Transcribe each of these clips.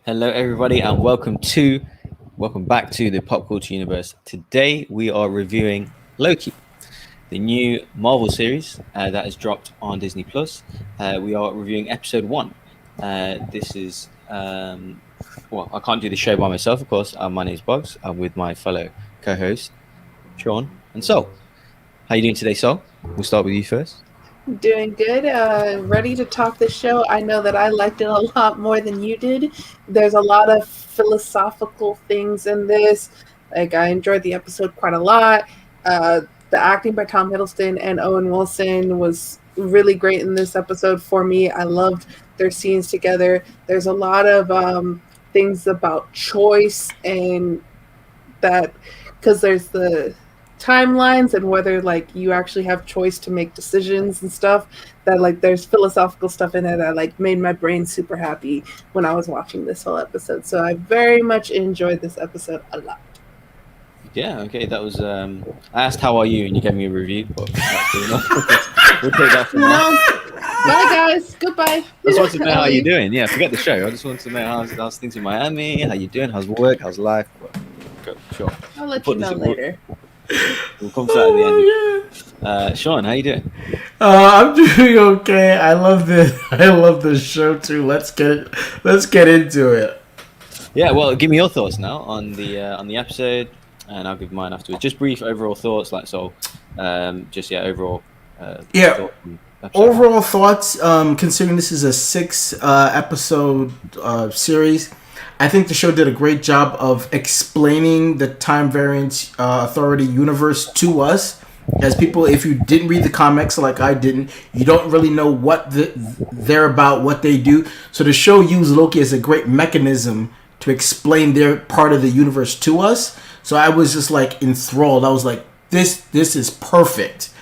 Hello, everybody, and welcome back to the Pop Culture Universe. Today, we are reviewing Loki, the new Marvel series that has dropped on Disney Plus. We are reviewing episode one. This is well, I can't do the show by myself, of course. My name is Bogz. I'm with my fellow co-host Sean and Sol. How you doing today, Sol? We'll start with you first. Doing good. Ready to talk this show. I know that I liked it a lot more than you did. There's a lot of philosophical things in this. Like, I enjoyed the episode quite a lot. The acting by Tom Hiddleston and Owen Wilson was really great in this episode for me. I loved their scenes together. There's a lot of things about choice and that, because there's the timelines and whether like you actually have choice to make decisions and stuff, that like there's philosophical stuff in there that like made my brain super happy when I was watching this whole episode. So I very much enjoyed this episode a lot. Yeah, okay, that was. I asked how are you, and you gave me a review, but that's good enough. We'll take that from now. Bye guys, goodbye. I just wanted to know how you're doing. Yeah, forget the show. I just wanted to know how's things in Miami. How you doing? How's work? How's life? Well, sure. I'll let you know later. We'll come to that at the end. Sean, how you doing? I'm doing okay. I love the show too. Let's get into it. Yeah, well, give me your thoughts now on the episode, and I'll give mine afterwards. Just brief overall thoughts, like so. Overall. Overall thoughts. Considering this is a 6 episode series, I think the show did a great job of explaining the Time Variance Authority universe to us. As people, if you didn't read the comics like I didn't, you don't really know what they're about, what they do. So the show used Loki as a great mechanism to explain their part of the universe to us. So I was just like enthralled. I was like, this is perfect.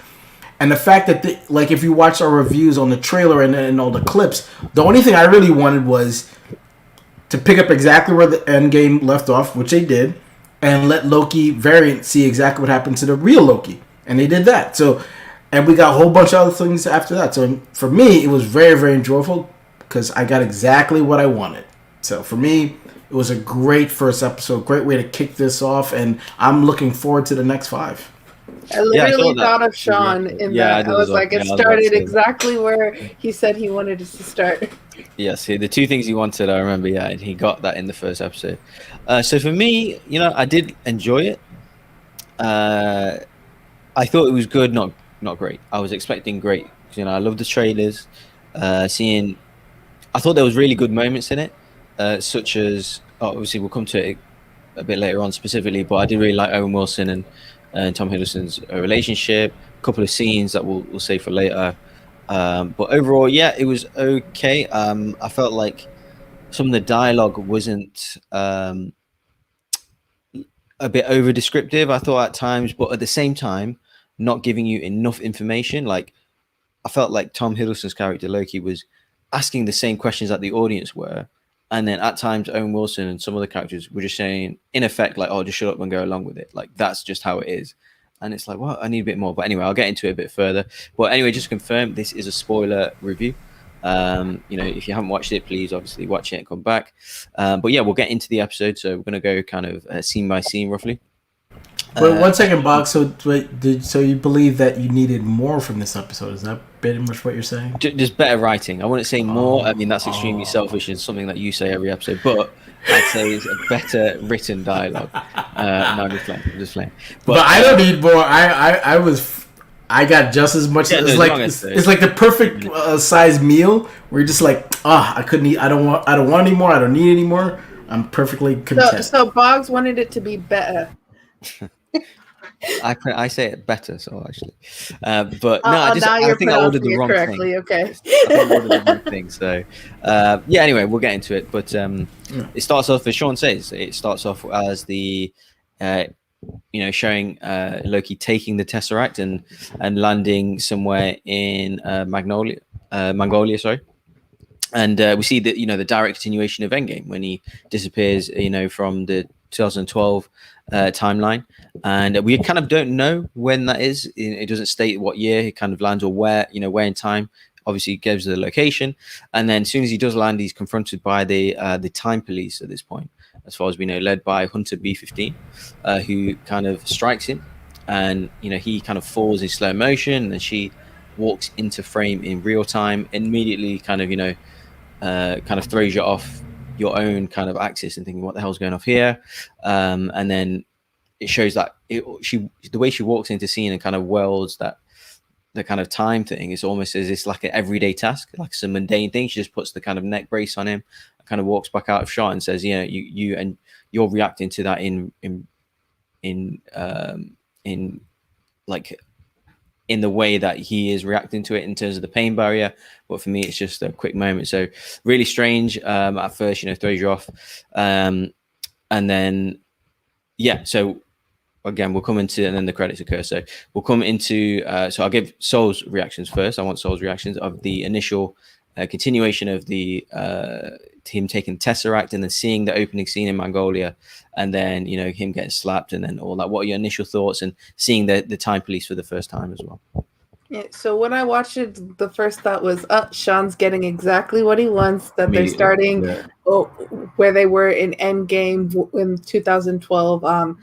And the fact that, if you watch our reviews on the trailer and all the clips, the only thing I really wanted was to pick up exactly where the end game left off, which they did, and let Loki variant see exactly what happened to the real Loki. And they did that. So, and we got a whole bunch of other things after that. So for me, it was very, very enjoyable because I got exactly what I wanted. So for me, it was a great first episode, great way to kick this off, and I'm looking forward to the next 5. I literally thought of Sean in that. I was like, it started exactly where he said he wanted it to start. Yeah, see, the two things he wanted, I remember, and he got that in the first episode. So for me, I did enjoy it. I thought it was good, not great. I was expecting great. I love the trailers. I thought there was really good moments in it, such as, obviously we'll come to it a bit later on specifically, but I did really like Owen Wilson and Tom Hiddleston's relationship. A couple of scenes that we'll save for later. But overall, yeah, it was okay. I felt like some of the dialogue wasn't a bit over descriptive, I thought at times, but at the same time, not giving you enough information. Like, I felt like Tom Hiddleston's character Loki was asking the same questions that the audience were, and then at times Owen Wilson and some other characters were just saying, in effect, like, "Oh, just shut up and go along with it." Like, that's just how it is. And it's like, well, I need a bit more. But anyway, I'll get into it a bit further. But anyway, just to confirm, this is a spoiler review. If you haven't watched it, please obviously watch it and come back. But yeah, we'll get into the episode. So we're going to go kind of scene by scene, roughly. Wait, 1 second, Box. So you believe that you needed more from this episode? Is that pretty much what you're saying? Just better writing. I wouldn't say more. I mean, that's extremely selfish and something that you say every episode. But I'd say it's a better written dialogue. No, I'm just playing. But I don't need more. I got just as much. It's like the perfect size meal where you're just like, I couldn't eat. I don't want any more. I don't need any more. I'm perfectly content. So Boggs wanted it to be better. I say it better, so actually, but no, I think I ordered the wrong thing. Okay, I ordered the wrong thing. So, yeah. Anyway, we'll get into it. But it starts off, as Sean says, it starts off as the, showing Loki taking the Tesseract and landing somewhere in Mongolia. Sorry. And we see that the direct continuation of Endgame when he disappears, from the 2012 timeline, and we kind of don't know when that is. It doesn't state what year he kind of lands or where in time. obviously gives the location, and then as soon as he does land, he's confronted by the time police at this point, as far as we know, led by Hunter B-15, who kind of strikes him, and he kind of falls in slow motion, and she walks into frame in real time, immediately kind of throws you off your own kind of axis and thinking, what the hell's going off here? And then it shows that the way she walks into scene and kind of welds that the kind of time thing is almost as it's like an everyday task, like some mundane thing. She just puts the kind of neck brace on him, kind of walks back out of shot and says, you're reacting to that in the way that he is reacting to it in terms of the pain barrier. But for me, it's just a quick moment. So really strange at first, throws you off. And then, so again, we'll come into, and then the credits occur. So we'll come into, so I'll give Sol's reactions first. I want Sol's reactions of the initial continuation of the him taking Tesseract and then seeing the opening scene in Mongolia, and then him getting slapped and then all that. What are your initial thoughts and seeing the time police for the first time as well? Yeah, so when I watched it, the first thought was, Sean's getting exactly what he wants, that they're starting where they were in Endgame in 2012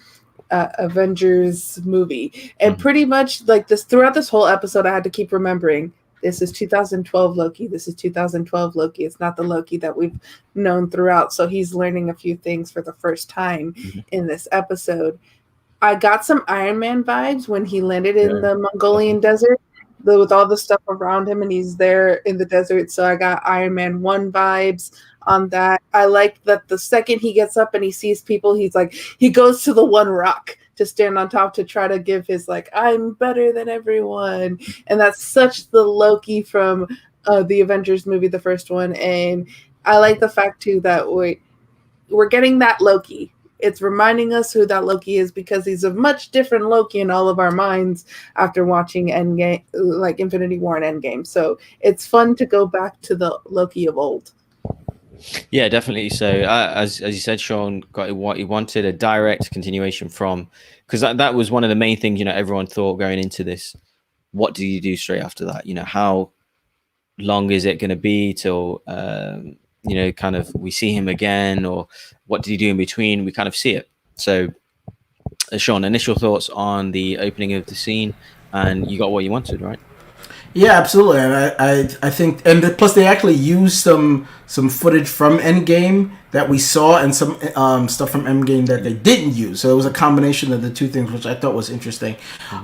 Avengers movie. And pretty much like this throughout this whole episode, I had to keep remembering, this is 2012 Loki. This is 2012 Loki. It's not the Loki that we've known throughout. So he's learning a few things for the first time in this episode. I got some Iron Man vibes when he landed in the Mongolian desert with all the stuff around him, and he's there in the desert. So I got Iron Man 1 vibes on that. I like that the second he gets up and he sees people, he goes to the one rock to stand on top to try to give his I'm better than everyone. And that's such the Loki from the Avengers movie, the first one. And I like the fact too that we're getting that Loki. It's reminding us who that Loki is, because he's a much different Loki in all of our minds after watching Endgame, like Infinity War and Endgame. So it's fun to go back to the Loki of old. Yeah, definitely. So as you said, Sean got what he wanted, a direct continuation from, because that was one of the main things, everyone thought going into this. What do you do straight after that? How long is it going to be till, kind of we see him again, or what did he do in between? We kind of see it. So Sean, initial thoughts on the opening of the scene, and you got what you wanted, right? Yeah, absolutely. And I think, and plus they actually used some footage from Endgame that we saw, and some stuff from Endgame that they didn't use. So it was a combination of the two things, which I thought was interesting.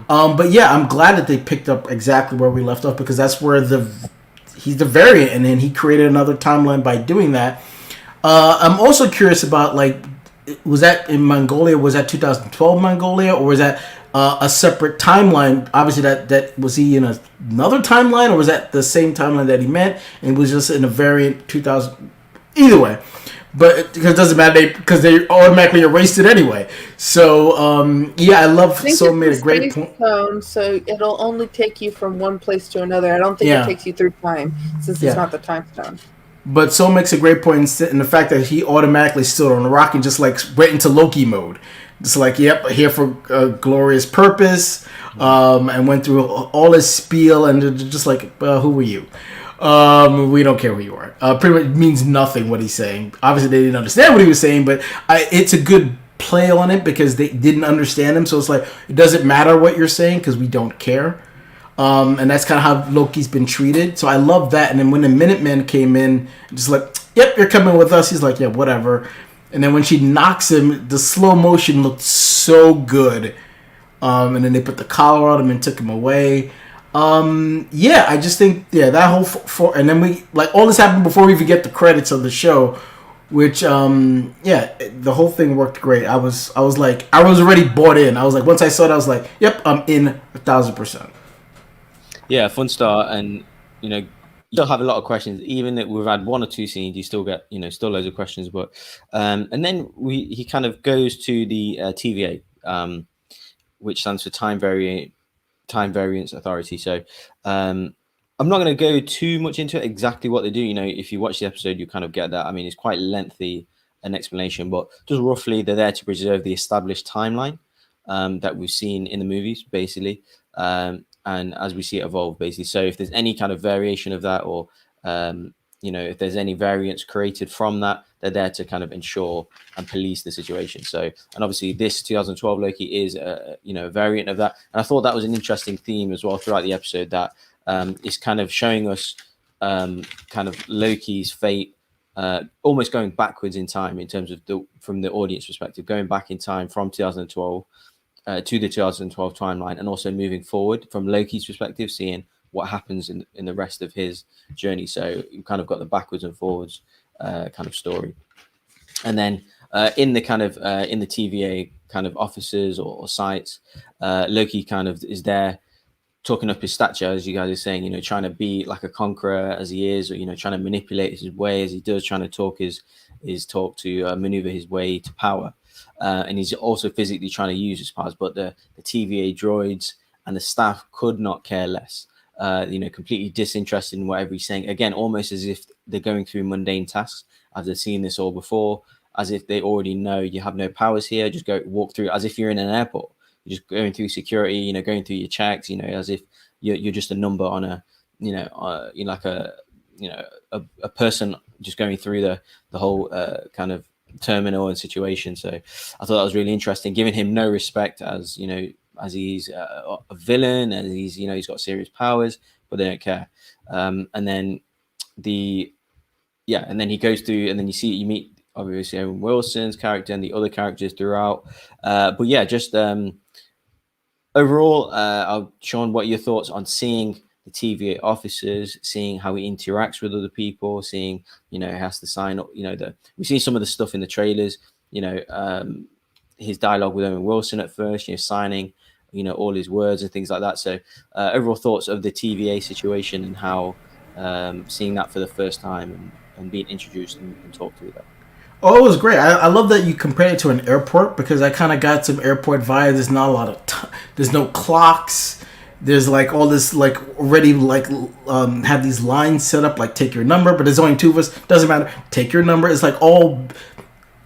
But yeah, I'm glad that they picked up exactly where we left off, because that's where he's the variant, and then he created another timeline by doing that. I'm also curious about, was that in Mongolia? Was that 2012 Mongolia, or was that a separate timeline? Obviously, that was he in another timeline, or was that the same timeline that he meant, and it was just in a variant 2000? Either way, but because it doesn't matter, because they automatically erased it anyway. So yeah, I love So made a great point. So it'll only take you from one place to another. I don't think it takes you through time, since it's not the time stone. But So makes a great point in the fact that he automatically stood on a rock and just went into Loki mode. Just yep, here for a glorious purpose, and went through all his spiel, and just who were you? We don't care who you are. Pretty much means nothing what he's saying. Obviously, they didn't understand what he was saying, but it's a good play on it, because they didn't understand him. So it's it doesn't matter what you're saying, because we don't care. And that's kind of how Loki's been treated. So I love that. And then when the Minutemen came in, just yep, you're coming with us. He's yeah, whatever. And then when she knocks him, the slow motion looked so good. And then they put the collar on him and took him away. Yeah, I just think, that whole and then we all this happened before we even get the credits of the show, which the whole thing worked great. I was already bought in. I was once I saw it, I was yep, I'm in 1,000%. Yeah, fun start, and you still have a lot of questions. Even if we've had one or two scenes, you still get still loads of questions. But and then he kind of goes to the TVA, which stands for Time Variance Authority. So I'm not going to go too much into exactly what they do. If you watch the episode, you kind of get that. I mean, it's quite lengthy an explanation, but just roughly, they're there to preserve the established timeline that we've seen in the movies, basically. and as we see it evolve, basically. So if there's any kind of variation of that, or if there's any variants created from that, they're there to kind of ensure and police the situation. So, and obviously this 2012 Loki is a variant of that. And I thought that was an interesting theme as well throughout the episode, that is kind of showing us kind of Loki's fate, almost going backwards in time in terms of from the audience perspective, going back in time from 2012 to the 2012 timeline, and also moving forward from Loki's perspective, seeing what happens in the rest of his journey. So you kind of got the backwards and forwards kind of story. And then in the kind of in the TVA kind of offices or sites, Loki kind of is there talking up his stature, as you guys are saying, trying to be like a conqueror as he is, or trying to manipulate his way as he does, trying to talk his talk to maneuver his way to power. And he's also physically trying to use his powers, but the TVA droids and the staff could not care less. Completely disinterested in whatever he's saying. Again, almost as if they're going through mundane tasks, as they've seen this all before, as if they already know you have no powers here. Just go walk through, as if you're in an airport. You're just going through security, going through your checks, as if you're just a number on a, like a person just going through the whole kind of terminal and situation. So I thought that was really interesting, giving him no respect as as he's a villain, and he's got serious powers, but they don't care. And then and then he goes through, and then you meet obviously Owen Wilson's character and the other characters throughout. But yeah, just overall, Sean, what are your thoughts on seeing the TVA officers, seeing how he interacts with other people, seeing he has to sign up, we've seen some of the stuff in the trailers, his dialogue with Owen Wilson at first, signing all his words and things like that. So overall thoughts of the TVA situation, and how seeing that for the first time and being introduced and talked to that. Oh, it was great. I love that you compared it to an airport, because I kind of got some airport vibes. There's not a lot of there's no clocks. There's like all this like already like have these lines set up, like take your number, but there's only two of us. Doesn't matter. Take your number. It's like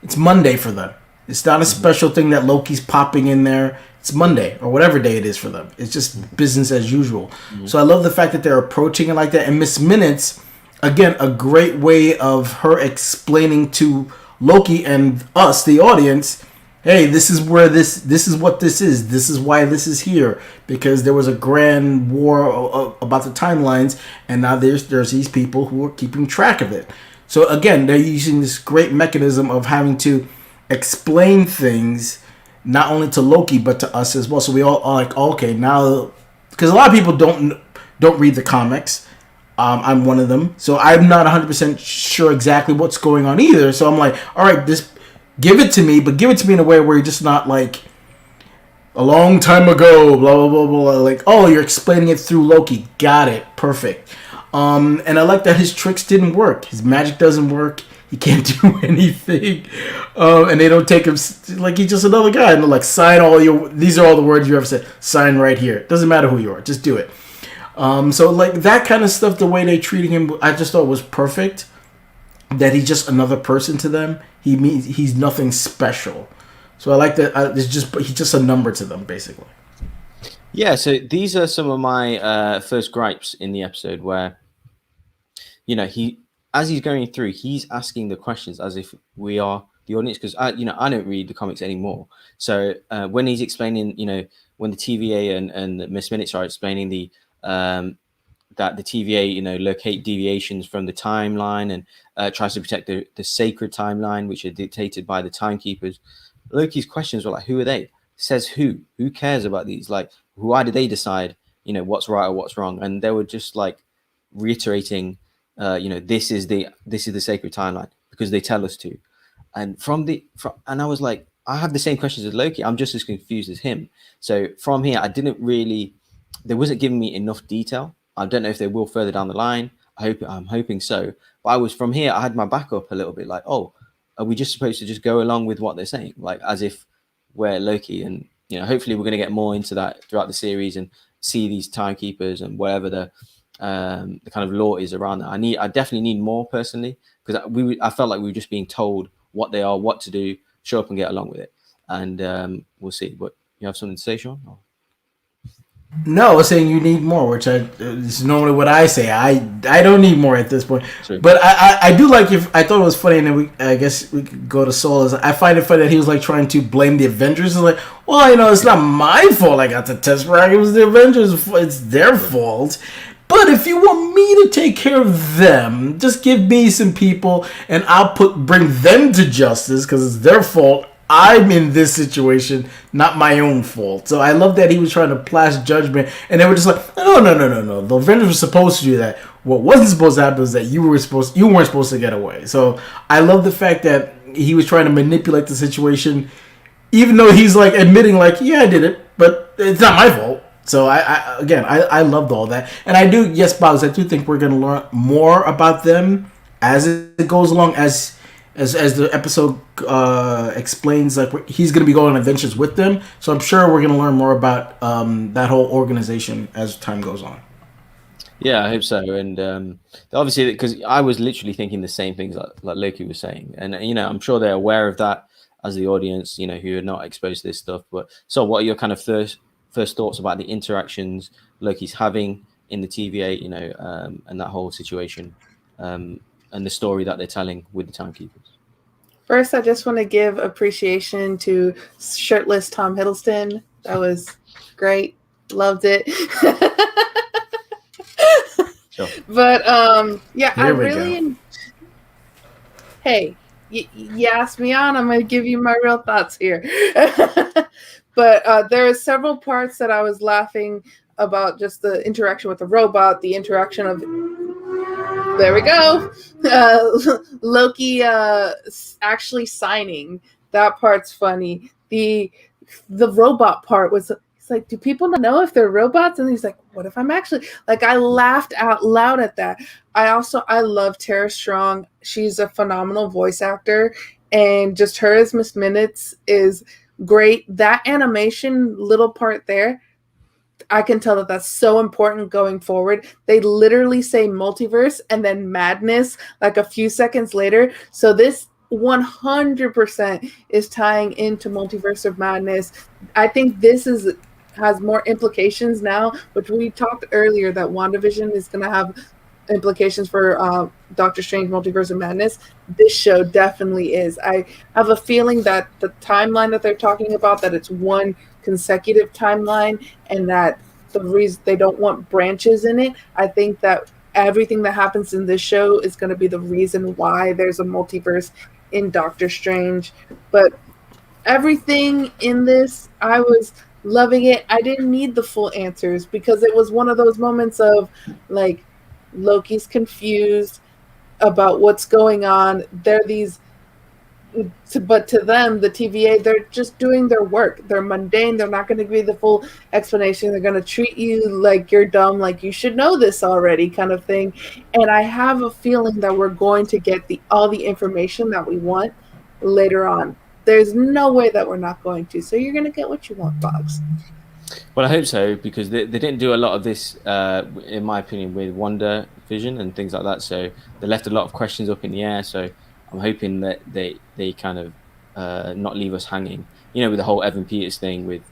it's Monday for them. It's not a special thing that Loki's popping in there. It's Monday or whatever day it is for them. It's just business as usual. Mm-hmm. So I love the fact that they're approaching it like that. And Miss Minutes, again, a great way of her explaining to Loki and us, the audience, hey, this is where this is what this is. This is why this is here, because there was a grand war about the timelines, and now there's these people who are keeping track of it. So again, they're using this great mechanism of having to explain things not only to Loki but to us as well. So we all are like, okay, now, because a lot of people don't read the comics. I'm one of them, so I'm not 100% sure exactly what's going on either. So I'm like, all right, give it to me, but give it to me in a way where you're just not like a long time ago, blah blah blah blah. Like, oh, you're explaining it through Loki. Got it, perfect. And I like that his tricks didn't work. His magic doesn't work. He can't do anything, and they don't take him like he's just another guy. And they're like, sign these are all the words you ever said. Sign right here. Doesn't matter who you are, just do it. So like that kind of stuff, the way they treating him, I just thought was perfect. That he's just another person to them. He's nothing special. So I like that. He's just a number to them, basically. Yeah. So these are some of my first gripes in the episode, where as he's going through, he's asking the questions as if we are the audience, because I don't read the comics anymore. So when he's explaining, when the TVA and Miss Minutes are explaining that the TVA, locate deviations from the timeline and tries to protect the sacred timeline, which are dictated by the timekeepers. Loki's questions were like, who are they? Says who? Who cares about these? Like, why do they decide, what's right or what's wrong? And they were just like reiterating, this is the sacred timeline because they tell us to. And and I was like, I have the same questions as Loki. I'm just as confused as him. So from here, they wasn't giving me enough detail. I don't know if they will further down the line. I'm hoping so. But I had my back up a little bit, like, oh, are we just supposed to just go along with what they're saying? Like, as if we're Loki. And, hopefully we're going to get more into that throughout the series and see these timekeepers and whatever the kind of law is around that. I definitely need more personally, because I felt like we were just being told what they are, what to do, show up and get along with it. And we'll see. But you have something to say, Sean? Or? No, I was saying you need more, which is normally what I say. I don't need more at this point. True. But I do like if I thought it was funny, and then I guess we could go to Soul. Is I find it funny that he was like trying to blame the Avengers. It's like, well, it's not my fault. I got the Tesseract. It was the Avengers. It's their fault. But if you want me to take care of them, just give me some people, and I'll bring them to justice because it's their fault. I'm in this situation, not my own fault. So I love that he was trying to pass judgment, and they were just like, no. The Avengers were supposed to do that. What wasn't supposed to happen is that you weren't supposed to get away. So I love the fact that he was trying to manipulate the situation, even though he's like admitting, like, yeah, I did it, but it's not my fault. So I loved all that, and I do, yes, Bogz, I do think we're gonna learn more about them as it goes along, as the episode explains, like he's going to be going on adventures with them. So I'm sure we're going to learn more about that whole organization as time goes on. Yeah, I hope so. And obviously, because I was literally thinking the same things like Loki was saying, and I'm sure they're aware of that as the audience, who are not exposed to this stuff. But so, what are your kind of first thoughts about the interactions Loki's having in the TVA, and that whole situation? And the story that they're telling with the Timekeepers. First, I just want to give appreciation to shirtless Tom Hiddleston. That was great. Loved it. Sure. But yeah, Here I we really. go. Hey, you asked me on. I'm going to give you my real thoughts here. But there are several parts that I was laughing about, just the interaction with the robot, the interaction of. There we go. Loki actually signing. That part's funny. The robot part was, it's like, do people not know if they're robots? And he's like, what if I'm actually, like, I laughed out loud at that. I love Tara Strong. She's a phenomenal voice actor, and just her as Miss Minutes is great. That animation little part there, I can tell that that's so important going forward. They literally say multiverse and then madness like a few seconds later. So this 100% is tying into Multiverse of Madness. I think this has more implications now, which we talked earlier that WandaVision is going to have implications for Doctor Strange Multiverse of Madness. This show definitely is. I have a feeling that the timeline that they're talking about, that it's one consecutive timeline, and that the reason they don't want branches in it, I think that everything that happens in this show is going to be the reason why there's a multiverse in Doctor Strange. But everything in this, I was loving it. I didn't need the full answers because it was one of those moments of, like, Loki's confused about what's going on. But to them, the TVA, they're just doing their work. They're mundane. They're not going to give you the full explanation. They're going to treat you like you're dumb, like you should know this already, kind of thing. And I have a feeling that we're going to get all the information that we want later on. There's no way that we're not going to. So you're going to get what you want, Bogz. Well, I hope so, because they didn't do a lot of this, in my opinion, with WandaVision and things like that. So they left a lot of questions up in the air. So I'm hoping that they kind of not leave us hanging, with the whole Evan Peters thing, with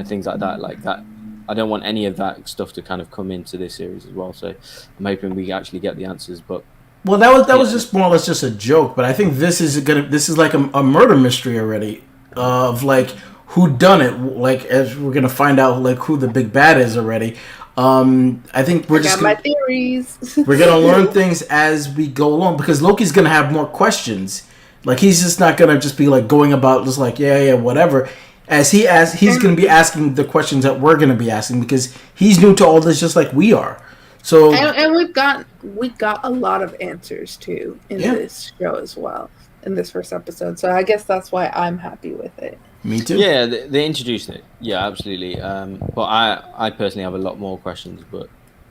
things like that. I don't want any of that stuff to kind of come into this series as well. So I'm hoping we actually get the answers. But well, that was just more or less just a joke. But I think this is like a murder mystery already, of like who done it. Like, as we're gonna find out, like, who the big bad is already. I think we're just my theories. We're gonna learn things as we go along, because Loki's gonna have more questions. Like, he's just not gonna just be like going about just like yeah whatever. As he's gonna be asking the questions that we're gonna be asking, because he's new to all this just like we are. So and we got a lot of answers too in this show as well, in this first episode. So I guess that's why I'm happy with it. Me too. Yeah, they introduced it. Yeah, absolutely. But I personally have a lot more questions, but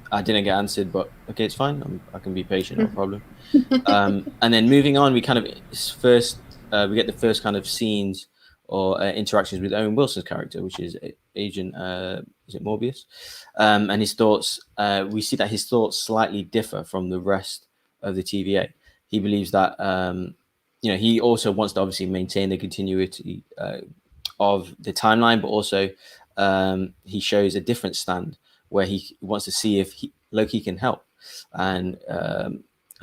I didn't get answered. But okay, it's fine. I can be patient, no problem. And then moving on, we kind of we get the first kind of scenes or interactions with Owen Wilson's character, which is Agent is it Morbius, and his thoughts. We see that his thoughts slightly differ from the rest of the TVA. He believes that he also wants to obviously maintain the continuity of the timeline, but also he shows a different stand where he wants to see if Loki can help, and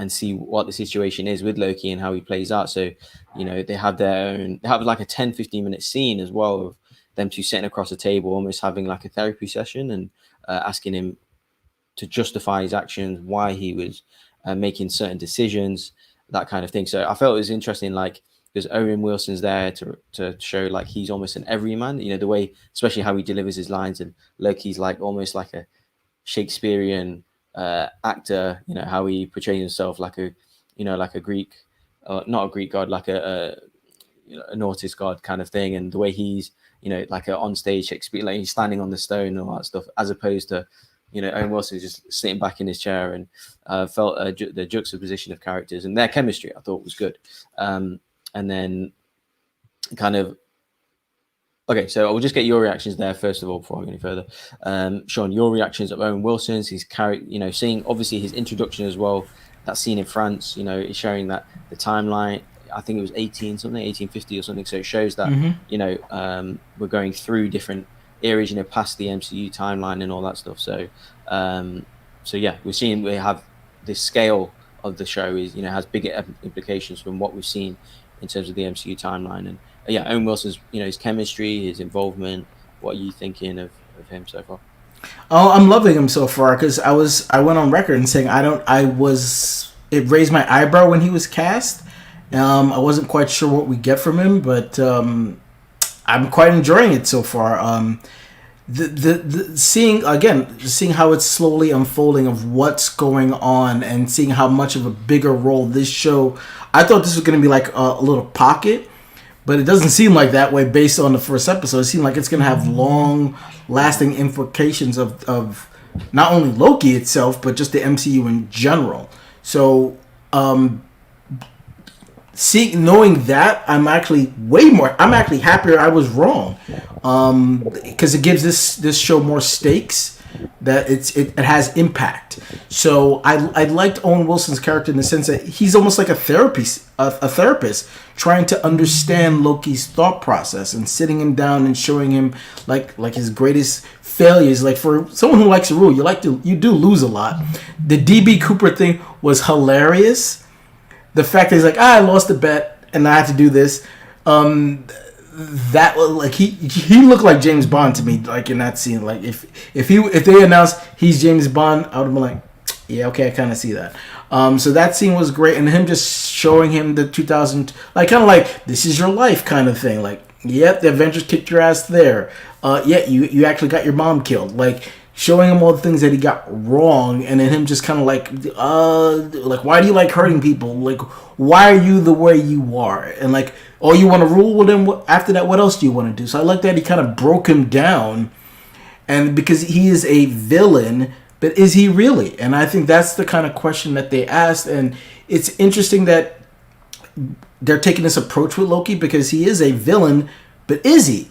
see what the situation is with Loki and how he plays out. So, they have like a 10-15 minute scene as well of them two sitting across the table, almost having like a therapy session, and asking him to justify his actions, why he was making certain decisions, that kind of thing. So I felt it was interesting, like, because Owen Wilson's there to show like he's almost an everyman, the way, especially how he delivers his lines, and Loki's like almost like a Shakespearean actor, how he portrays himself like a, like a Greek, not a Greek god, like a Norse god kind of thing, and the way he's, like a on stage Shakespeare, like he's standing on the stone and all that stuff, as opposed to, Owen Wilson is just sitting back in his chair, and felt the juxtaposition of characters and their chemistry I thought was good. And then kind of, okay, so I'll just get your reactions there first of all before I go any further. Sean, your reactions of Owen Wilson's, his character, seeing obviously his introduction as well, that scene in France, is showing that the timeline, I think it was 1850 or something. So it shows that, we're going through different eras, past the MCU timeline and all that stuff. So, yeah, we have this scale of the show is, has bigger implications from what we've seen in terms of the MCU timeline. And yeah, Owen Wilson's, his chemistry, his involvement. What are you thinking of him so far? Oh, I'm loving him so far, because I went on record and saying it raised my eyebrow when he was cast. I wasn't quite sure what we get from him, but I'm quite enjoying it so far. Seeing how it's slowly unfolding of what's going on, and seeing how much of a bigger role this show. I thought this was going to be like a little pocket, but it doesn't seem like that way based on the first episode. It seems like it's going to have long-lasting implications of not only Loki itself, but just the MCU in general. So, knowing that, I'm actually happier I was wrong, because it gives this show more stakes, that it has impact. So I liked Owen Wilson's character in the sense that he's almost like a therapist trying to understand Loki's thought process, and sitting him down and showing him like his greatest failures. Like, for someone who likes to rule, you do lose a lot. The DB Cooper thing was hilarious. The fact that he's like, I lost a bet and I had to do this. That was like, he looked like James Bond to me, like in that scene. Like if they announced he's James Bond, I would have been like, yeah, okay, I kind of see that. So that scene was great, and him just showing him the 2000, like kind of like, this is your life kind of thing. Like, yep, the Avengers kicked your ass there. Yeah, you actually got your mom killed. Like, showing him all the things that he got wrong, and then him just kind of like, why do you like hurting people? Like, why are you the way you are? And like, oh, you want to rule? Well, then after that, what else do you want to do? So I like that he kind of broke him down, and because he is a villain, but is he really? And I think that's the kind of question that they asked, and it's interesting that they're taking this approach with Loki, because he is a villain, but is he?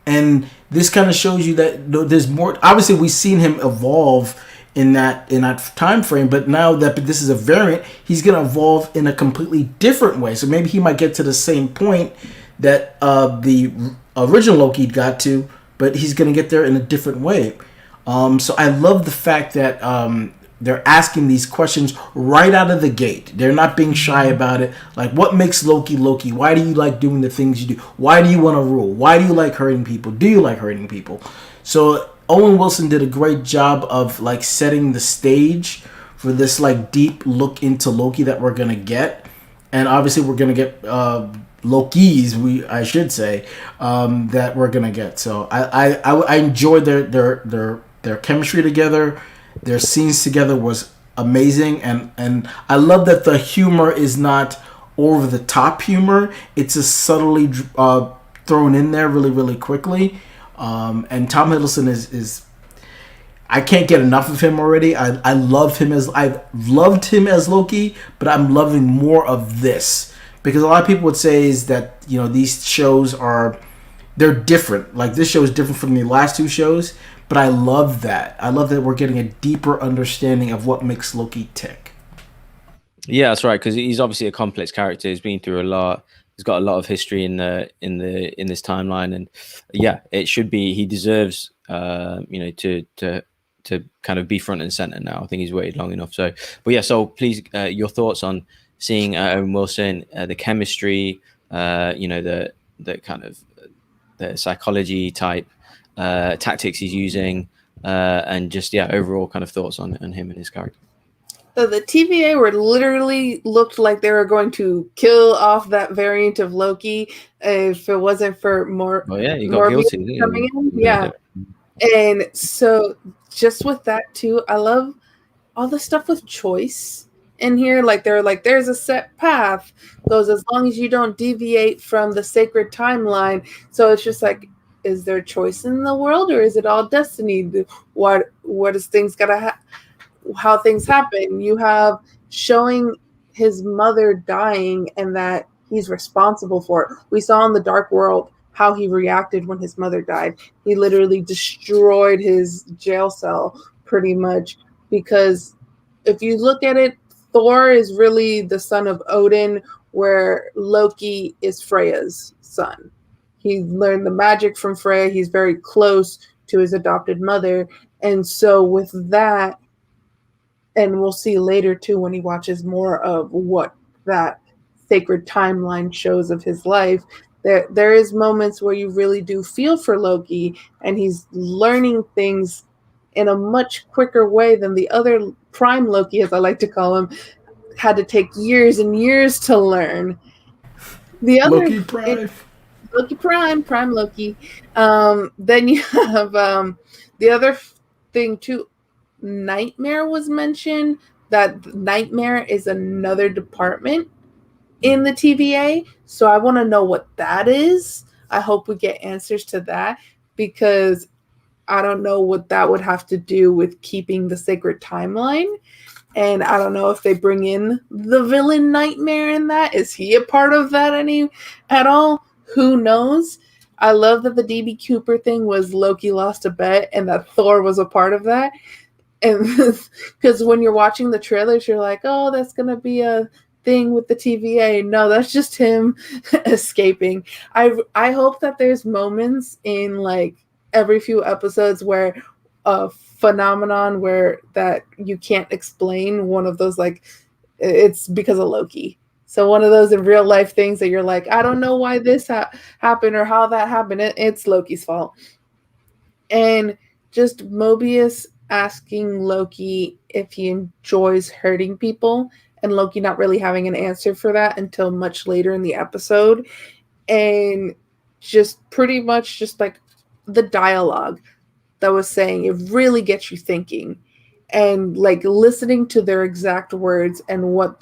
And this kind of shows you that there's more. Obviously, we've seen him evolve in that time frame, but now that this is a variant, he's going to evolve in a completely different way. So maybe he might get to the same point that the original Loki got to, but he's going to get there in a different way. So I love the fact that they're asking these questions right out of the gate. They're not being shy about it. Like, what makes Loki Loki? Why do you like doing the things you do? Why do you want to rule? Why do you like hurting people? Do you like hurting people? So Owen Wilson did a great job of like setting the stage for this like deep look into Loki that we're gonna get, and obviously we're gonna get Lokis, I should say, that we're gonna get. So I enjoyed their chemistry together. Their scenes together was amazing, and I love that the humor is not over the top humor. It's just subtly thrown in there really, really quickly. And Tom Hiddleston is I can't get enough of him already. I've loved him as Loki, but I'm loving more of this, because a lot of people would say is that these shows they're different. Like, this show is different from the last two shows. But I love that. I love that we're getting a deeper understanding of what makes Loki tick. Yeah, that's right, because he's obviously a complex character. He's been through a lot. he's got a lot of history in this timeline, and yeah, it should be. He deserves, to kind of be front and center now. I think he's waited long enough. So, but yeah, so please, your thoughts on seeing Owen Wilson, the chemistry, the kind of the psychology type tactics he's using, and just overall kind of thoughts on him and his character. So the TVA were literally looked like they were going to kill off that variant of Loki if it wasn't for He got guilty coming in. Yeah. And so just with that too, I love all the stuff with choice in here. Like they're like, there's a set path, goes as long as you don't deviate from the sacred timeline. So it's just like, is there choice in the world, or is it all destiny? What is things how things happen? You have showing his mother dying and that he's responsible for it. We saw in the Dark World how he reacted when his mother died. He literally destroyed his jail cell pretty much, because if you look at it, Thor is really the son of Odin, where Loki is Freya's son. He learned the magic from Freya. He's very close to his adopted mother. And so with that, and we'll see later too when he watches more of what that sacred timeline shows of his life, there is moments where you really do feel for Loki, and he's learning things in a much quicker way than the other Prime Loki, as I like to call him, had to take years and years to learn. The other Loki Prime Loki. Then you have the other thing too. Nightmare was mentioned. That Nightmare is another department in the TVA, so I want to know what that is. I hope we get answers to that, because I don't know what that would have to do with keeping the sacred timeline, and I don't know if they bring in the villain Nightmare in that. Is he a part of that at all? Who knows? I love that the DB Cooper thing was Loki lost a bet and that Thor was a part of that. And because when you're watching the trailers, you're like, oh, that's going to be a thing with the TVA. No, that's just him escaping. I hope that there's moments in like every few episodes where a phenomenon where that you can't explain, one of those, like, it's because of Loki. So one of those in real life things that you're like, I don't know why this happened or how that happened. It's Loki's fault. And just Mobius asking Loki if he enjoys hurting people, and Loki not really having an answer for that until much later in the episode. And just pretty much just like the dialogue that was saying, it really gets you thinking, and like listening to their exact words and what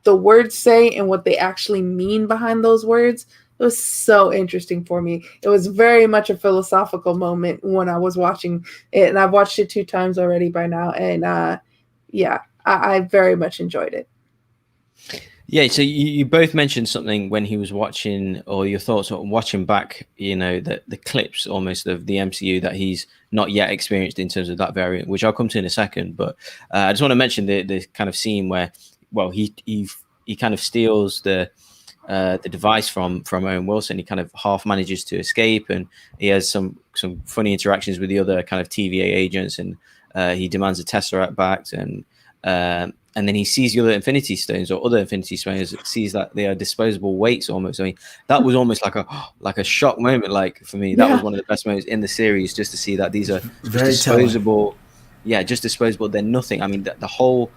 the words say and what they actually mean behind those words. It was so interesting for me. It was very much a philosophical moment when I was watching it, and I've watched it 2 times already by now. And I very much enjoyed it. Yeah, so you both mentioned something when he was watching, or your thoughts on watching back, the clips almost of the MCU that he's not yet experienced in terms of that variant, which I'll come to in a second. But I just want to mention the kind of scene where, well, he kind of steals the device from Owen Wilson. He kind of half manages to escape, and he has some funny interactions with the other kind of TVA agents, and he demands a Tesseract back, and then he sees the other Infinity Stones, or other Infinity Stones, sees that they are disposable weights almost. I mean, that was almost like a shock moment. Like for me, that was one of the best moments in the series, just to see that these are very disposable. Telling. Yeah, just disposable. They're nothing. I mean, the whole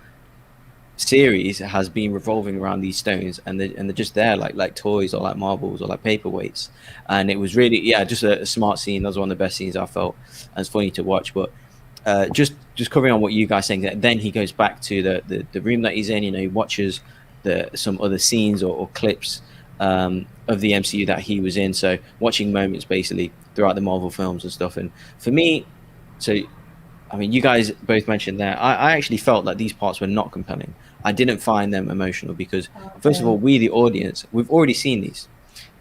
series has been revolving around these stones, and they're just there like toys, or like marbles, or like paperweights. And it was really just a smart scene. That was one of the best scenes I felt, and it's funny to watch. But just covering on what you guys saying, that then he goes back to the room that he's in. He watches some other scenes or clips of the MCU that he was in. So watching moments basically throughout the Marvel films and stuff. And for me, I mean, you guys both mentioned that. I actually felt that these parts were not compelling. I didn't find them emotional because, first of all, we, the audience, we've already seen these.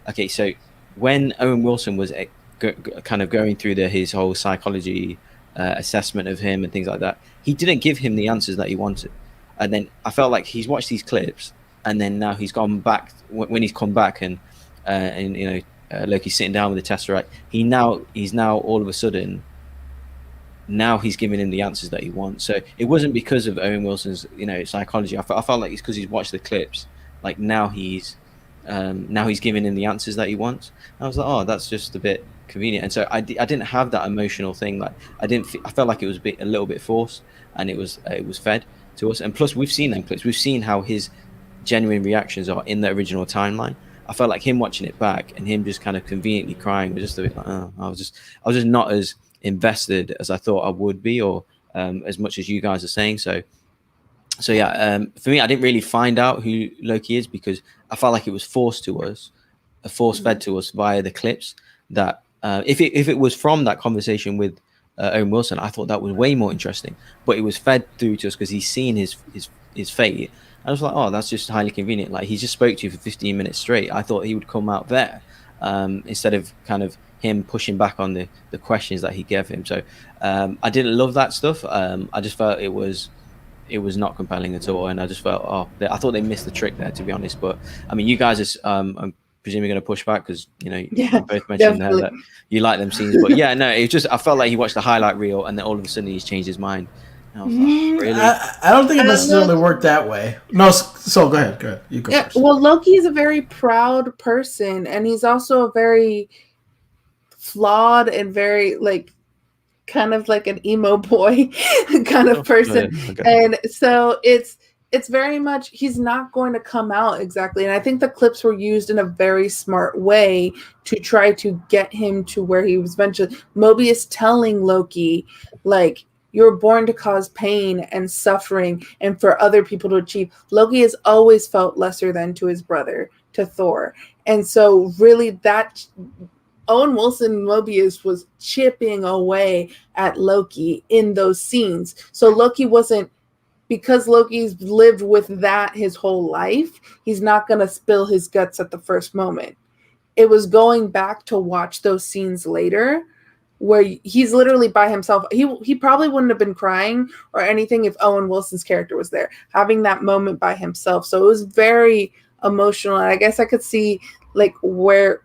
Okay, so when Owen Wilson was kind of going through his whole psychology assessment of him and things like that, he didn't give him the answers that he wanted. And then I felt like he's watched these clips, and then now he's gone back when he's come back and Loki's sitting down with the Tesseract. He's now all of a sudden. Now he's giving him the answers that he wants. So it wasn't because of Owen Wilson's, psychology. I felt like it's because he's watched the clips. Like now he's giving him the answers that he wants. And I was like, oh, that's just a bit convenient. And so I didn't have that emotional thing. Like I felt like it was a little bit forced, and it was fed to us. And plus, we've seen them clips. We've seen how his genuine reactions are in the original timeline. I felt like him watching it back and him just kind of conveniently crying was just a bit like, I was just not as invested as I thought I would be, or as much as you guys are saying. So yeah, for me, I didn't really find out who Loki is because I felt like it was forced fed to us via the clips. That if it was from that conversation with Owen Wilson, I thought that was way more interesting. But it was fed through to us because he's seen his fate. I was like, oh, that's just highly convenient. Like he just spoke to you for 15 minutes straight. I thought he would come out there instead of kind of him pushing back on the questions that he gave him. So I didn't love that stuff. I just felt it was not compelling at all, and I just felt I thought they missed the trick there, to be honest. But I mean, you guys are I'm presuming going to push back because you both mentioned there that you like them scenes. But yeah, no, it was just I felt like he watched the highlight reel and then all of a sudden he's changed his mind. And I was like, really? I don't think it necessarily worked that way. No, so go ahead. You go first. Well, Loki is a very proud person, and he's also a very flawed and very kind of like an emo boy kind of person. Okay. And so it's very much he's not going to come out exactly. And I think the clips were used in a very smart way to try to get him to where he was eventually. Mobius telling Loki, like, you're born to cause pain and suffering and for other people to achieve. Loki has always felt lesser than to his brother, to Thor. And so really that Owen Wilson Mobius was chipping away at Loki in those scenes. So Loki wasn't, because Loki's lived with that his whole life, he's not going to spill his guts at the first moment. It was going back to watch those scenes later where he's literally by himself. He probably wouldn't have been crying or anything if Owen Wilson's character was there, having that moment by himself. So it was very emotional. And I guess I could see like where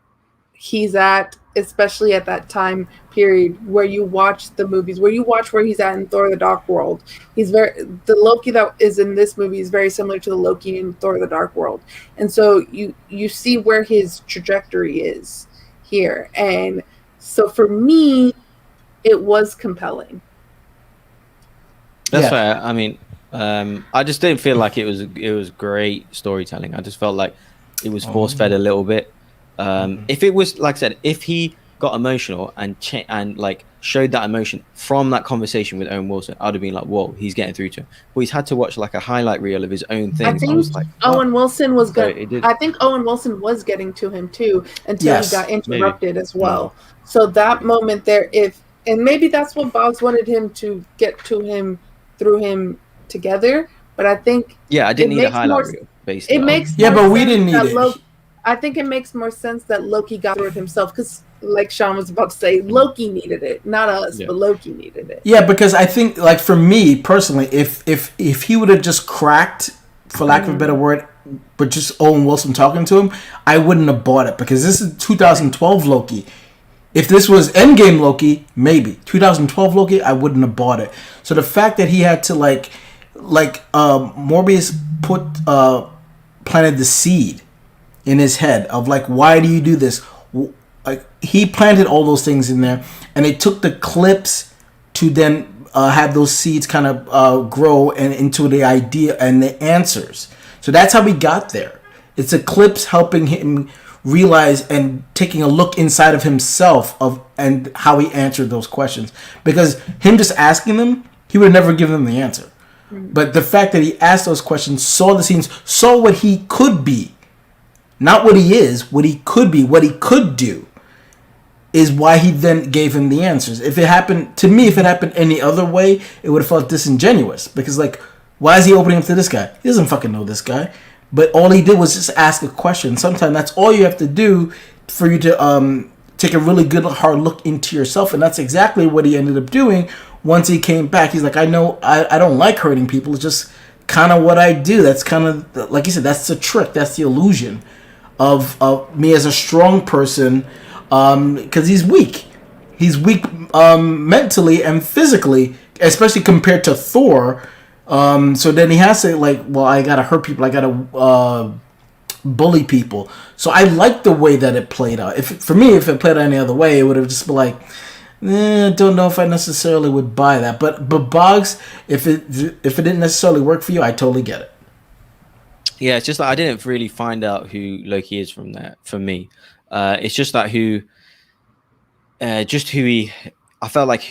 he's at, especially at that time period where you watch the movies, where you watch where he's at in Thor the Dark World. The Loki that is in this movie is very similar to the Loki in Thor the Dark World. And so you see where his trajectory is here. And so for me, it was compelling. That's fair. I mean, I just didn't feel like it was great storytelling. I just felt like it was force fed a little bit. If it was, like I said, if he got emotional and like showed that emotion from that conversation with Owen Wilson, I'd have been like, whoa, he's getting through to him. But he's had to watch like a highlight reel of his own things. I think Owen Wilson was good. I think Owen Wilson was getting to him too until he got interrupted as well. Yeah. So that moment there, and maybe that's what Bogz wanted him to get to him through him together. But I think I didn't need a highlight reel. It makes but we didn't need it. I think it makes more sense that Loki got through it himself because, like Sean was about to say, Loki needed it, not us, but Loki needed it. Yeah, because I think, like for me personally, if he would have just cracked, for lack of a better word, but just Owen Wilson talking to him, I wouldn't have bought it because this is 2012 Loki. If this was Endgame Loki, maybe 2012 Loki, I wouldn't have bought it. So the fact that he had to Morbius planted the seed in his head of like, why do you do this? Like he planted all those things in there, and it took the clips to then have those seeds kind of grow and into the idea and the answers. So that's how we got there. It's the clips helping him realize and taking a look inside of himself and how he answered those questions. Because him just asking them, he would have never given them the answer. But the fact that he asked those questions, saw the scenes, saw what he could be, not what he is, what he could be, what he could do, is why he then gave him the answers. If it happened any other way, it would have felt disingenuous. Because, like, why is he opening up to this guy? He doesn't fucking know this guy. But all he did was just ask a question. Sometimes that's all you have to do for you to take a really good, hard look into yourself. And that's exactly what he ended up doing once he came back. He's like, I know I don't like hurting people. It's just kind of what I do. That's kind of, like you said, that's the trick. That's the illusion of me as a strong person, because he's weak. He's weak mentally and physically, especially compared to Thor. So then he has to, like, well, I gotta hurt people. I gotta bully people. So I like the way that it played out. If it played out any other way, it would have just been like, don't know if I necessarily would buy that. But Boggs, if it didn't necessarily work for you, I totally get it. Yeah, it's just that I didn't really find out who Loki is from there. For me, it's just that I felt like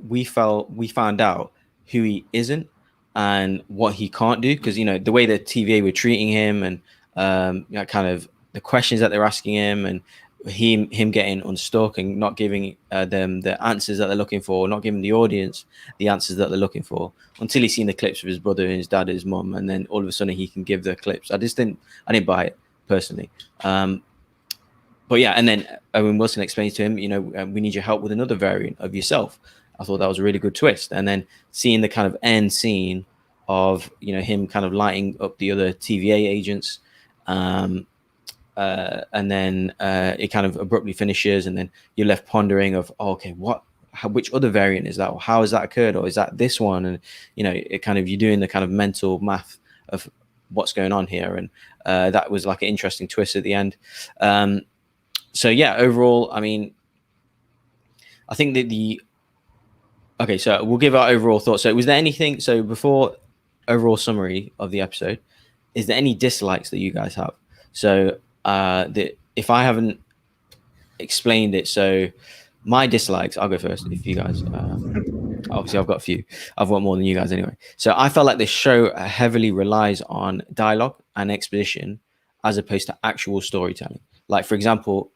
we found out who he isn't and what he can't do, because the way the TVA were treating him, and kind of the questions that they're asking him, and him getting unstuck and not giving them the answers that they're looking for, not giving the audience the answers that they're looking for, until he's seen the clips of his brother and his dad and his mum, and then all of a sudden he can give the clips. I didn't buy it personally. But yeah, and then Owen Wilson explains to him, we need your help with another variant of yourself. I thought that was a really good twist. And then seeing the kind of end scene of, him kind of lighting up the other TVA agents, and then it kind of abruptly finishes, and then you're left pondering of, which other variant is that, or how has that occurred, or is that this one? And it kind of, you're doing the kind of mental math of what's going on here, and that was like an interesting twist at the end. So yeah, overall, I mean, I think that okay, so we'll give our overall thoughts. So was there anything, so before overall summary of the episode, is there any dislikes that you guys have? So if I haven't explained it, so my dislikes, I'll go first if you guys, obviously I've got a few. I've got more than you guys anyway. So I felt like this show heavily relies on dialogue and exposition as opposed to actual storytelling. Like, for example,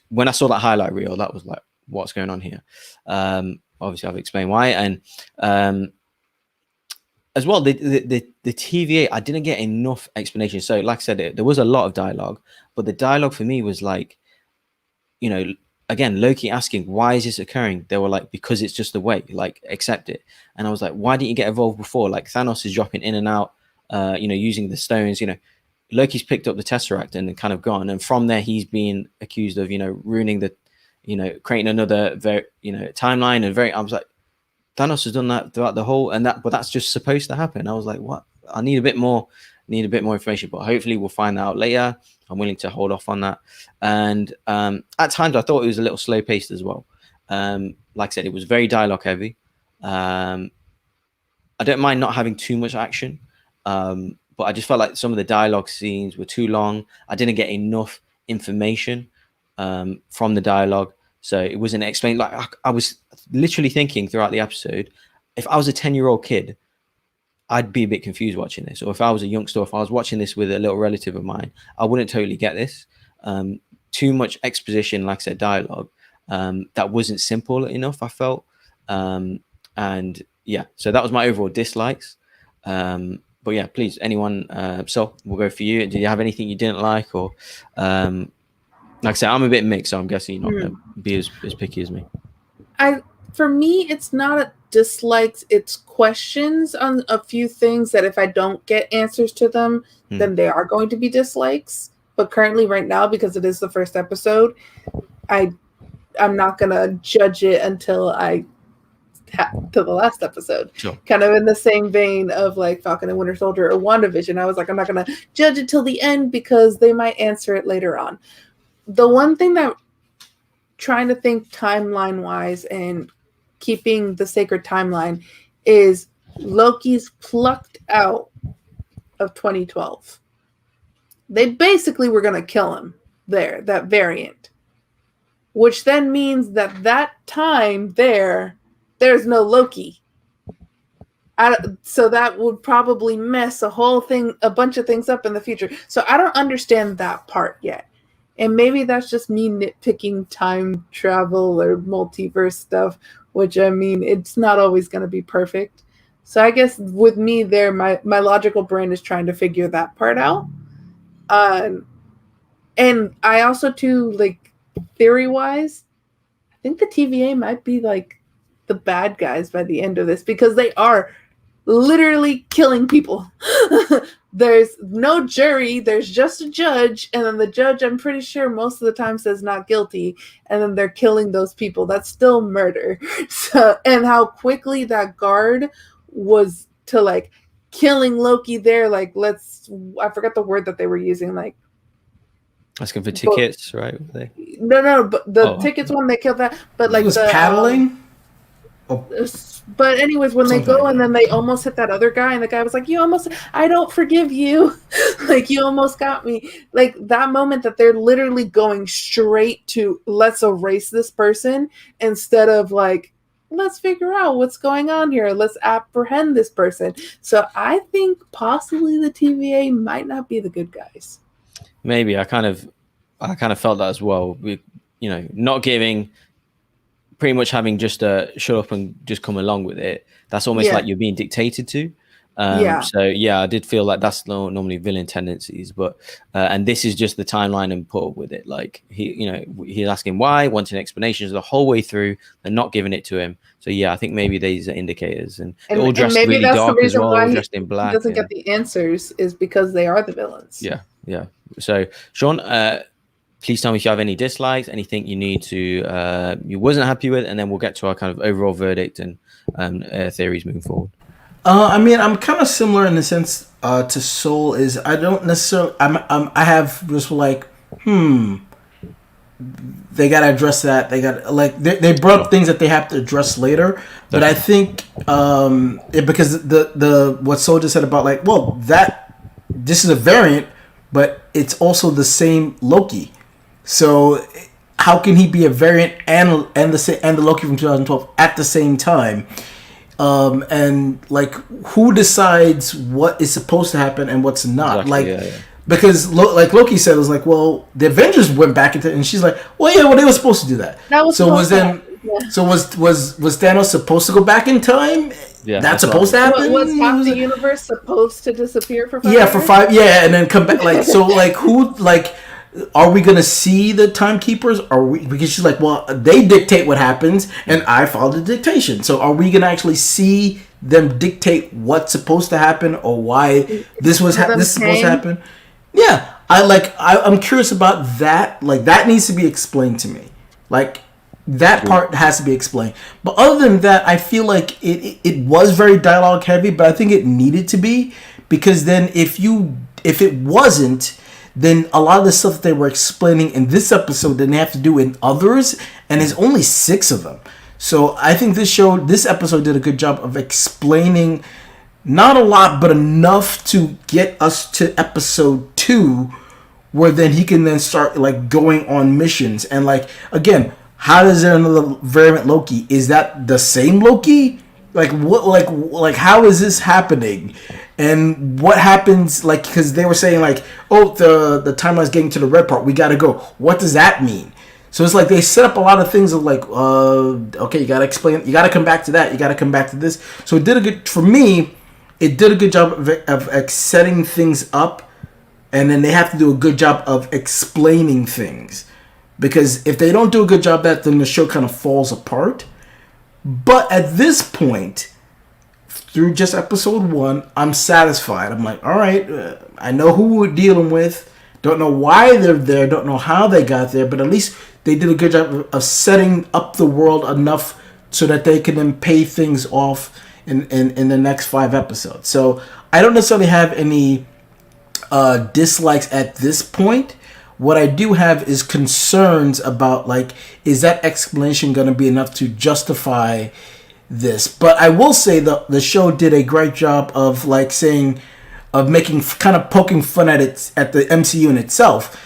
when I saw that highlight reel, that was like, what's going on here? Obviously I've explained why. And as well, the TVA, I didn't get enough explanation. So like I said, there was a lot of dialogue, but the dialogue for me was like, again, Loki asking, why is this occurring? They were like, because it's just the way, like, accept it. And I was like, why didn't you get involved before? Like, Thanos is dropping in and out, using the stones, Loki's picked up the Tesseract and kind of gone. And from there, he's being accused of, ruining the, creating another, timeline. And I was like, Thanos has done that throughout the whole, but that's just supposed to happen. I was like, what? I need a bit more information, but hopefully we'll find out later. I'm willing to hold off on that. And at times I thought it was a little slow paced as well. Like I said, it was very dialogue heavy. I don't mind not having too much action. But I just felt like some of the dialogue scenes were too long. I didn't get enough information from the dialogue. So it wasn't explained. Like, I was literally thinking throughout the episode, if I was a 10-year-old kid, I'd be a bit confused watching this. Or if I was a youngster, if I was watching this with a little relative of mine, I wouldn't totally get this. Too much exposition, like I said, dialogue, that wasn't simple enough, I felt. And yeah, so that was my overall dislikes. But yeah, please, anyone, so we'll go for you. Do you have anything you didn't like? Or like I said, I'm a bit mixed, so I'm guessing you're not going to be as picky as me. For me, it's not dislikes, it's questions on a few things that if I don't get answers to them, then they are going to be dislikes. But currently right now, because it is the first episode, I'm not going to judge it until I to the last episode. Sure. Kind of in the same vein of like Falcon and Winter Soldier or WandaVision. I was like, I'm not going to judge it till the end because they might answer it later on. The one thing that trying to think timeline wise and keeping the sacred timeline is Loki's plucked out of 2012. They basically were going to kill him there, that variant, which then means that time there's no Loki. So that would probably mess a bunch of things up in the future. So I don't understand that part yet. And maybe that's just me nitpicking time travel or multiverse stuff, which, I mean, it's not always going to be perfect. So I guess with me there, my logical brain is trying to figure that part out. And I also, too, like, theory-wise, I think the TVA might be, like, the bad guys by the end of this, because they are literally killing people. There's no jury, there's just a judge, and then the judge, I'm pretty sure most of the time, says not guilty, and then they're killing those people. That's still murder. So, and how quickly that guard was to like killing Loki there, like I forgot the word that they were using, like asking for tickets, right? No, but the tickets when they killed that, but like it was paddling. But anyways, when they go and then they almost hit that other guy, and the guy was like, I don't forgive you. Like, you almost got me. Like, that moment that they're literally going straight to, let's erase this person, instead of like, let's figure out what's going on here. Let's apprehend this person. So I think possibly the TVA might not be the good guys. Maybe. I kind of felt that as well. Not giving, pretty much having just shut up and just come along with it. That's almost like you're being dictated to. So I did feel like that's normally villain tendencies, but and this is just the timeline and put up with it. Like he's asking why, wanting explanations the whole way through, and not giving it to him. So I think maybe these are indicators, and they're all dressed really dark as well, all dressed in black. He doesn't get the answers is because they are the villains. Yeah. So Sean, please tell me if you have any dislikes, anything you need to you wasn't happy with, and then we'll get to our kind of overall verdict and theories moving forward. I mean, I'm kind of similar in the sense to Soul. Is I don't necessarily. I have just like, they gotta address that. They got like they brought up things that they have to address later. But I think because the what Soul just said about like, well, this is a variant, but it's also the same Loki. So how can he be a variant and the Loki from 2012 at the same time? And like, who decides what is supposed to happen and what's not? Because like Loki said, it was like, well, the Avengers went back into, and she's like, well, they were supposed to do that. So was Thanos supposed to go back in time? Yeah, that's supposed to happen. Was half the universe supposed to disappear for 5 years? For 5, and then come back. Like, so, like, who, like, are we gonna see the timekeepers? Are we? Because she's like, well, they dictate what happens, and I follow the dictation. So, are we gonna actually see them dictate what's supposed to happen, or why this is supposed to happen? Yeah, I'm curious about that. Like, that needs to be explained to me. Like, that part has to be explained. But other than that, I feel like it was very dialogue heavy, but I think it needed to be, because then if it wasn't, then a lot of the stuff that they were explaining in this episode didn't have to do in others, and there's only 6 of them. So I think this episode did a good job of explaining not a lot, but enough to get us to episode 2, where then he can then start like going on missions. And like, again, how does there another variant Loki? Is that the same Loki? Like what? Like how is this happening? And what happens? Like, because they were saying like, oh, the timeline's getting to the red part. We got to go. What does that mean? So it's like they set up a lot of things of like, okay, you got to explain. You got to come back to that. You got to come back to this. So it did a good job of setting things up, and then they have to do a good job of explaining things. Because if they don't do a good job of that, then the show kind of falls apart. But at this point, through just episode 1, I'm satisfied. I'm like, all right, I know who we're dealing with. Don't know why they're there. Don't know how they got there. But at least they did a good job of setting up the world enough so that they can then pay things off in the next 5 episodes. So I don't necessarily have any dislikes at this point. What I do have is concerns about, like, is that explanation going to be enough to justify this? But I will say the show did a great job of, like, saying, of making, kind of poking fun at it, at the MCU in itself.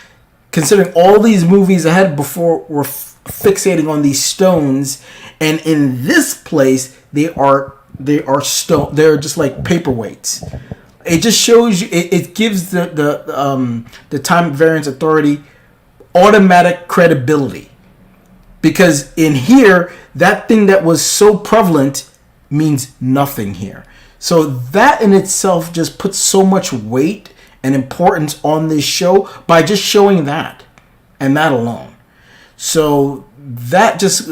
Considering all these movies ahead before were fixating on these stones, and in this place, they are stone. They're just like paperweights. It just shows you. It gives the Time Variance Authority automatic credibility, because in here, that thing that was so prevalent means nothing here. So that in itself just puts so much weight and importance on this show by just showing that and that alone. So that just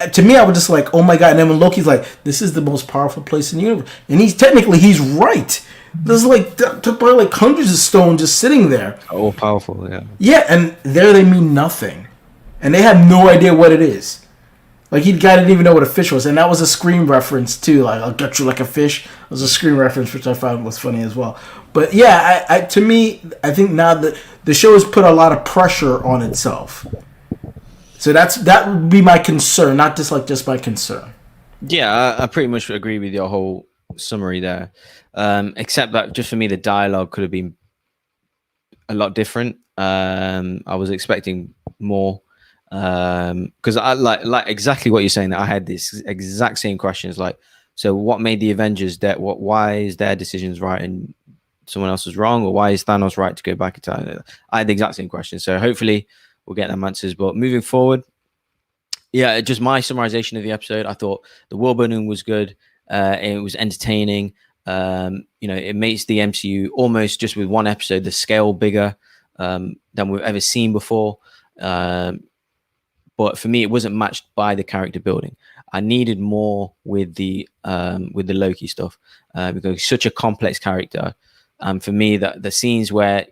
to me, I was just like, oh my god. And then when Loki's like, this is the most powerful place in the universe, and he's right. There's like probably like hundreds of stone just sitting there, all powerful. Yeah. Yeah, and there they mean nothing, and they have no idea what it is. Like, guy didn't even know what a fish was, and that was a Scream reference too. Like, I'll get you like a fish. It was a Scream reference, which I found was funny as well. But yeah, I to me, I think now that the show has put a lot of pressure on itself. So that would be my concern, not just my concern. Yeah, I pretty much agree with your whole summary there, except that just for me, the dialogue could have been a lot different. I was expecting more. Because I like exactly what you're saying, that I had this exact same questions, like, so what made the Avengers why is their decisions right and someone else is wrong, or why is Thanos right to go back in time? I had the exact same question, so hopefully we'll get them answers. But moving forward, yeah, just my summarization of the episode, I thought the world building was good, it was entertaining. It makes the MCU almost just with one episode the scale bigger than we've ever seen before. But for me, it wasn't matched by the character building. I needed more with the Loki stuff, because he's such a complex character. For me, that the scenes where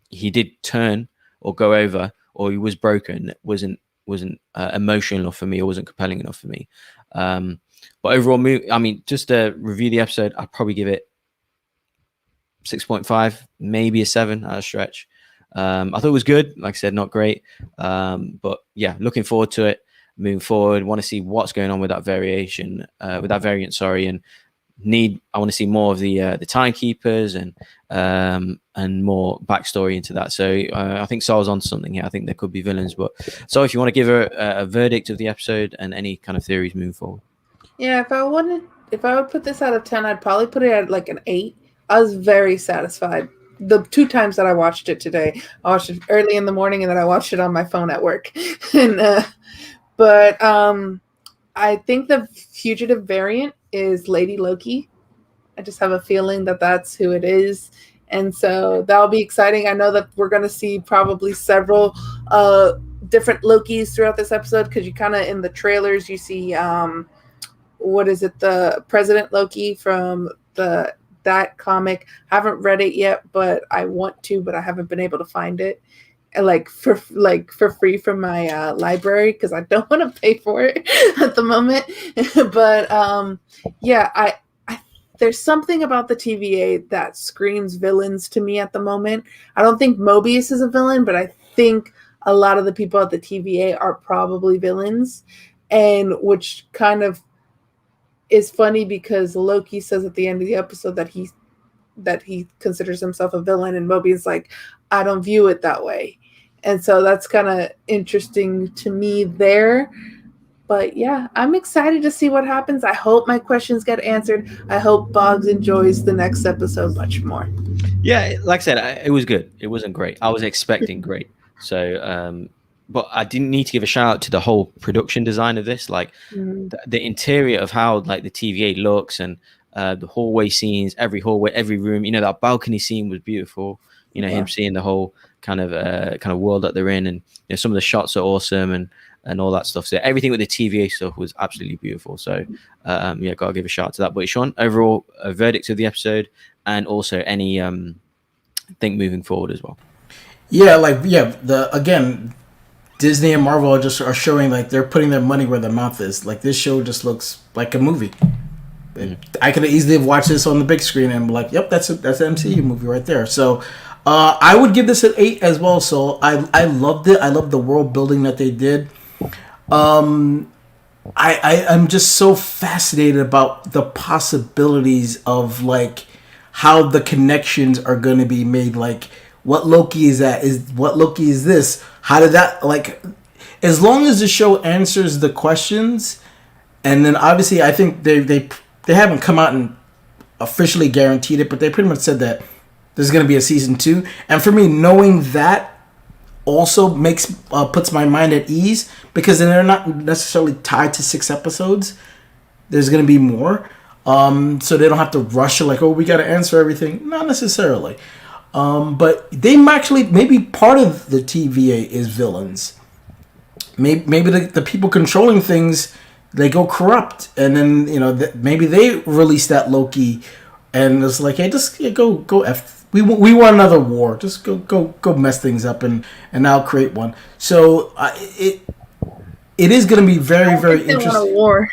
he did turn or go over or he was broken wasn't emotional enough for me. It wasn't compelling enough for me. But overall, I mean, just to review the episode, I'd probably give it 6.5, maybe a 7 at a stretch. I thought it was good. Like I said, not great. But yeah, looking forward to it. Moving forward, want to see what's going on with that variant. And I want to see more of the timekeepers and more backstory into that. So I think Saul's on something here. I think there could be villains. But so if you want to give a verdict of the episode and any kind of theories moving forward. Yeah, if I would put this out of 10, I'd probably put it at like an 8. I was very satisfied. The 2 times that I watched it today, I watched it early in the morning and then I watched it on my phone at work. But I think the fugitive variant is Lady Loki. I just have a feeling that that's who it is. And so that'll be exciting. I know that we're going to see probably several different Lokis throughout this episode, because you kind of, in the trailers, you see, the President Loki from that comic. I haven't read it yet, but I want to, but I haven't been able to find it for free from my library, because I don't want to pay for it at the moment. But yeah, there's something about the TVA that screams villains to me at the moment. I don't think Morbius is a villain, but I think a lot of the people at the TVA are probably villains, and which kind of is funny because Loki says at the end of the episode that he considers himself a villain, and Mobius like, I don't view it that way. And so that's kind of interesting to me there. But yeah, I'm excited to see what happens. I hope my questions get answered. I hope Bogz enjoys the next episode much more. Yeah, like I said, it was good. It wasn't great. I was expecting great. So, but I didn't need to give a shout out to the whole production design of this, like the interior of how like the TVA looks, and the hallway scenes, every hallway, every room. That balcony scene was beautiful. Him seeing the whole kind of world that they're in, and some of the shots are awesome, and all that stuff. So everything with the TVA stuff was absolutely beautiful. So yeah, gotta give a shout out to that. But Sean, overall, a verdict of the episode, and also any think moving forward as well. Again, Disney and Marvel are showing like they're putting their money where their mouth is. Like, this show just looks like a movie. I could easily have watched this on the big screen and be like, "Yep, that's an MCU movie right there." So I would give this an 8 as well. So I loved it. I loved the world building that they did. I'm just so fascinated about the possibilities of like how the connections are going to be made. Like, what Loki is that? What Loki is this? How did that, like, as long as the show answers the questions, and then obviously I think they haven't come out and officially guaranteed it, but they pretty much said that there's going to be a season 2. And for me, knowing that also puts my mind at ease, because then they're not necessarily tied to 6 episodes. There's going to be more. So they don't have to rush it like, oh, we got to answer everything. Not necessarily. But they maybe part of the TVA is villains. Maybe the people controlling things, they go corrupt, and then maybe they release that Loki, and it's like, hey, just go f. We want another war. Just go mess things up, and I'll create one. So it is going to be very, very they interesting. Want a war.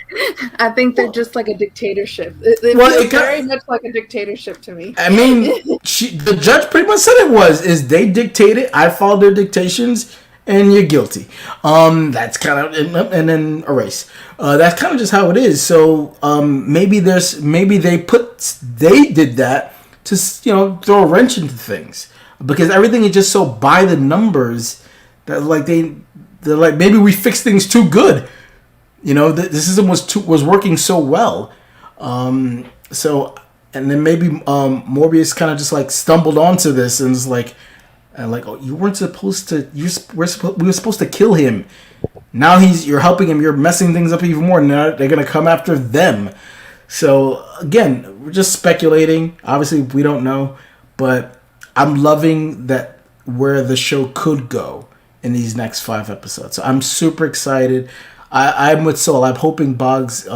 I think they're just like a dictatorship. It feels very much like a dictatorship to me. I mean, the judge pretty much said is they dictated. I followed their dictations, and you're guilty. That's kind of, and then erase. That's kind of just how it is. So maybe they did that to throw a wrench into things, because everything is just so by the numbers that like they're like, maybe we fixed things too good. The system was working so well. So, and then maybe Morbius kind of just like stumbled onto this and was like, oh, you weren't supposed to. We were supposed to kill him. Now you're helping him. You're messing things up even more. Now they're gonna come after them. So again, we're just speculating. Obviously, we don't know, but I'm loving that where the show could go in these next 5 episodes. So I'm super excited. I'm with Soul. I'm hoping Bogz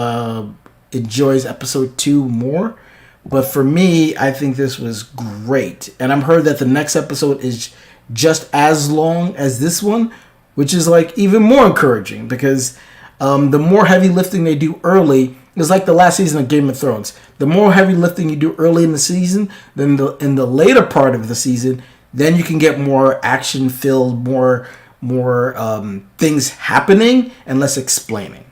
enjoys episode 2 more. But for me, I think this was great. And I'm heard that the next episode is just as long as this one, which is like even more encouraging, because the more heavy lifting they do early is like the last season of Game of Thrones. The more heavy lifting you do early in the season, then in the later part of the season, then you can get more action filled, more things happening, and less explaining.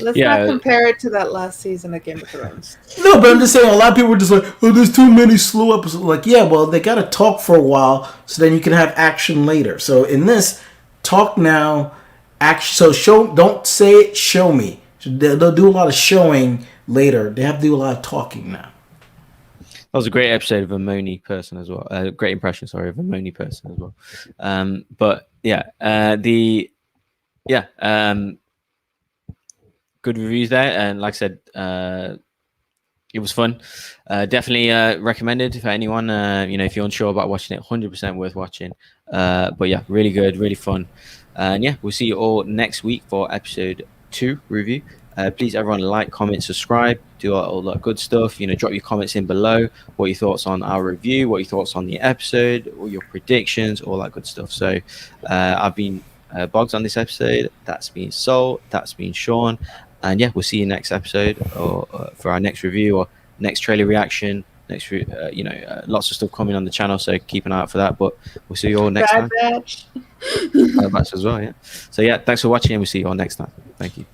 Let's not compare it to that last season of Game of Thrones. No, but I'm just saying, a lot of people are just like, oh, there's too many slow episodes. Like, yeah, well, they got to talk for a while, so then you can have action later. So in this, talk now, action. So don't say it, show me. So they'll do a lot of showing later. They have to do a lot of talking now. That was a great episode of a Moni person as well. Great impression, sorry, of a Moni person as well. But yeah, good reviews there, and like I said, it was fun. Definitely recommended for anyone. If you're unsure about watching it, 100% worth watching. But yeah, really good, really fun. And yeah, we'll see you all next week for episode 2 review. Please, everyone, like, comment, subscribe, do all that good stuff. Drop your comments in below. What your thoughts on our review? What your thoughts on the episode? Or your predictions? All that good stuff. So, I've been Bogz on this episode. That's been Soul. That's been Sean. And yeah, we'll see you next episode, or for our next review or next trailer reaction. Lots of stuff coming on the channel, so keep an eye out for that. But we'll see you all next time. Bad Batch. Bad Batch as well, yeah. So yeah, thanks for watching, and we'll see you all next time. Thank you.